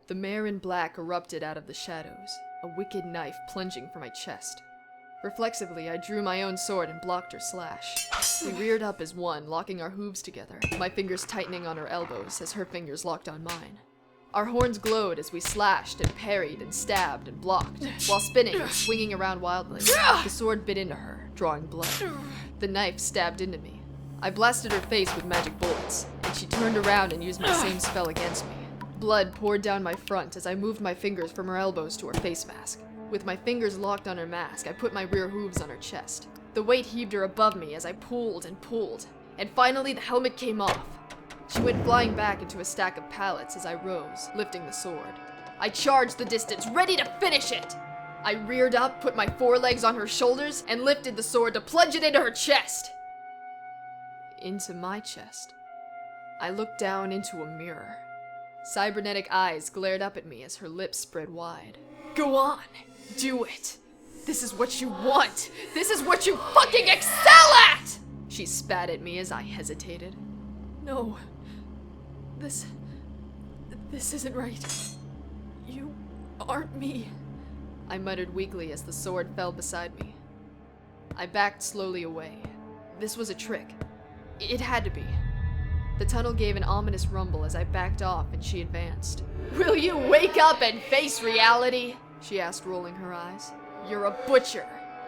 The mare in black erupted out of the shadows, a wicked knife plunging for my chest. Reflexively, I drew my own sword and blocked her slash. We reared up as one, locking our hooves together, my fingers tightening on her elbows as her fingers locked on mine. Our horns glowed as we slashed and parried and stabbed and blocked, while spinning and swinging around wildly. The sword bit into her, drawing blood. The knife stabbed into me. I blasted her face with magic bullets, and she turned around and used my same spell against me. Blood poured down my front as I moved my fingers from her elbows to her face mask. With my fingers locked on her mask, I put my rear hooves on her chest. The weight heaved her above me as I pulled, and finally the helmet came off. She went flying back into a stack of pallets as I rose, lifting the sword. I charged the distance, ready to finish it! I reared up, put my forelegs on her shoulders, and lifted the sword to plunge it into her chest. Into my chest. I looked down into a mirror. Cybernetic eyes glared up at me as her lips spread wide. Go on! Do it! This is what you want! This is what you fucking excel at! She spat at me as I hesitated. No. This isn't right. You aren't me. I muttered weakly as the sword fell beside me. I backed slowly away. This was a trick. It had to be. The tunnel gave an ominous rumble as I backed off and she advanced. Will you wake up and face reality? She asked, rolling her eyes. You're a butcher.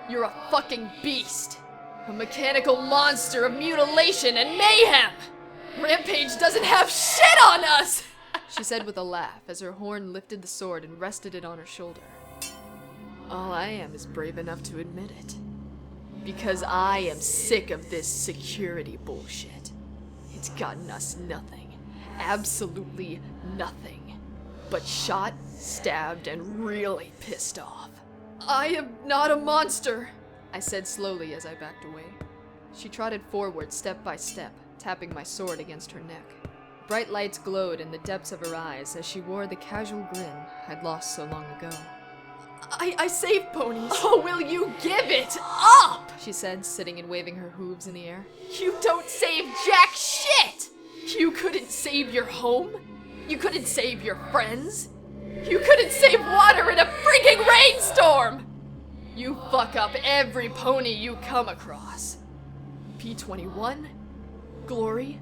You're a fucking beast. A mechanical monster of mutilation and mayhem! Rampage doesn't have shit on us! She said with a laugh as her horn lifted the sword and rested it on her shoulder. All I am is brave enough to admit it. Because I am sick of this security bullshit. It's gotten us nothing. Absolutely nothing. But shot, stabbed, and really pissed off. I am not a monster, I said slowly as I backed away. She trotted forward step by step, tapping my sword against her neck. Bright lights glowed in the depths of her eyes as she wore the casual grin I'd lost so long ago. I saved ponies. Oh, will you give it up? She said, sitting and waving her hooves in the air. You don't save jack shit! You couldn't save your home. You couldn't save your friends. You couldn't save water in a freaking rainstorm! You fuck up every pony you come across. P21, Glory,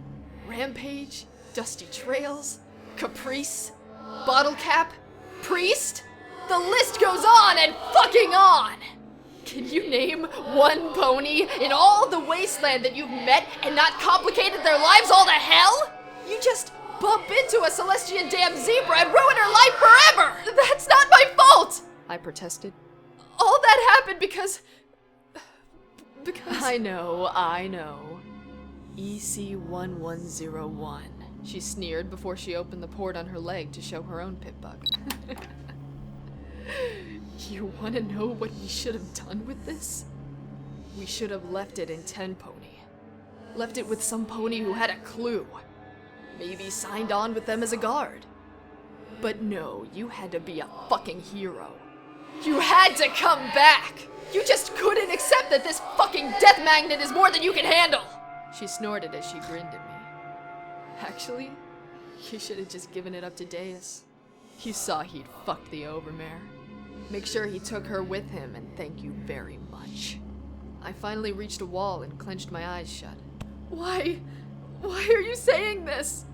Rampage, Dusty Trails, Caprice, Bottle Cap, Priest? The list goes on and fucking on! Can you name one pony in all the wasteland that you've met and not complicated their lives all to hell? You just bump into a Celestian damn zebra and ruin her life forever! That's not my fault! I protested. All that happened because... I know. EC1101. She sneered before she opened the port on her leg to show her own pit bug. You want to know what we should have done with this? We should have left it in 10 pony. Left it with some pony who had a clue. Maybe signed on with them as a guard. But no, you had to be a fucking hero. You had to come back! You just couldn't accept that this fucking death magnet is more than you can handle! She snorted as she grinned at me. Actually, you should have just given it up to Deus. You saw he'd fucked the overmare. Make sure he took her with him, and thank you very much. I finally reached a wall and clenched my eyes shut. Why are you saying this?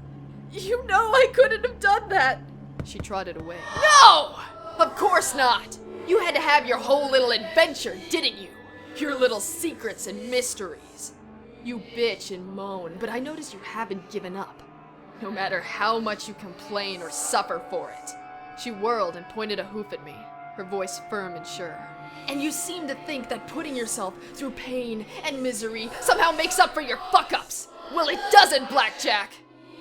You know I couldn't have done that! She trotted away. No! Of course not! You had to have your whole little adventure, didn't you? Your little secrets and mysteries. You bitch and moan, but I notice you haven't given up. No matter how much you complain or suffer for it. She whirled and pointed a hoof at me, her voice firm and sure. And you seem to think that putting yourself through pain and misery somehow makes up for your fuck-ups. Well, it doesn't, Blackjack.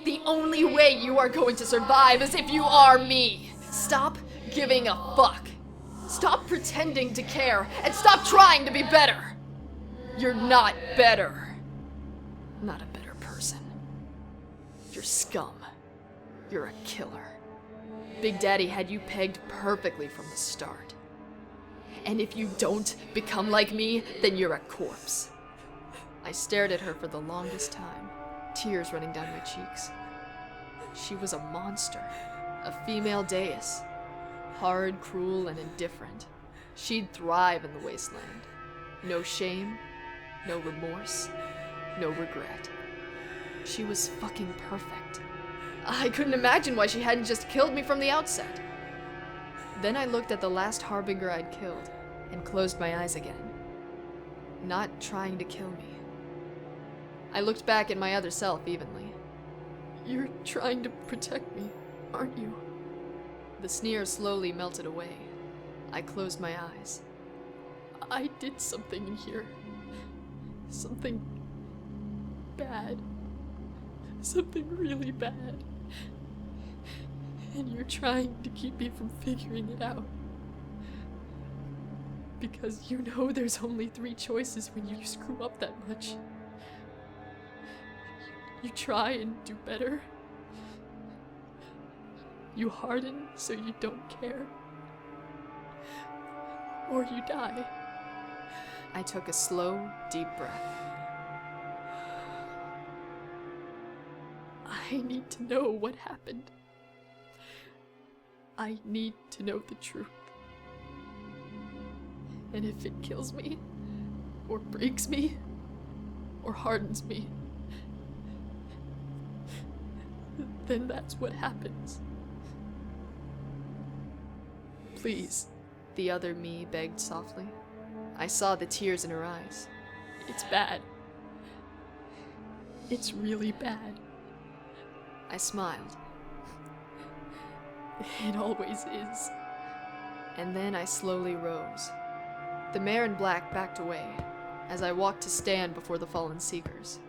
The only way you are going to survive is if you are me. Stop giving a fuck. Stop pretending to care, and stop trying to be better. You're not better. Not a better person. You're scum. You're a killer. Big Daddy had you pegged perfectly from the start. And if you don't become like me, then you're a corpse. I stared at her for the longest time, tears running down my cheeks. She was a monster. A female deus. Hard, cruel, and indifferent. She'd thrive in the wasteland. No shame, no remorse, no regret. She was fucking perfect. I couldn't imagine why she hadn't just killed me from the outset. Then I looked at the last harbinger I'd killed and closed my eyes again. Not trying to kill me. I looked back at my other self evenly. You're trying to protect me, aren't you? The sneer slowly melted away. I closed my eyes. I did something in here. Something bad. Something really bad. And you're trying to keep me from figuring it out. Because you know there's only 3 choices when you screw up that much. You try and do better. You harden so you don't care. Or you die. I took a slow, deep breath. I need to know what happened. I need to know the truth. And if it kills me, or breaks me, or hardens me, then that's what happens. Please, the other me begged softly. I saw the tears in her eyes. It's bad. It's really bad. I smiled. It always is. And then I slowly rose. The mare in black backed away as I walked to stand before the fallen seekers.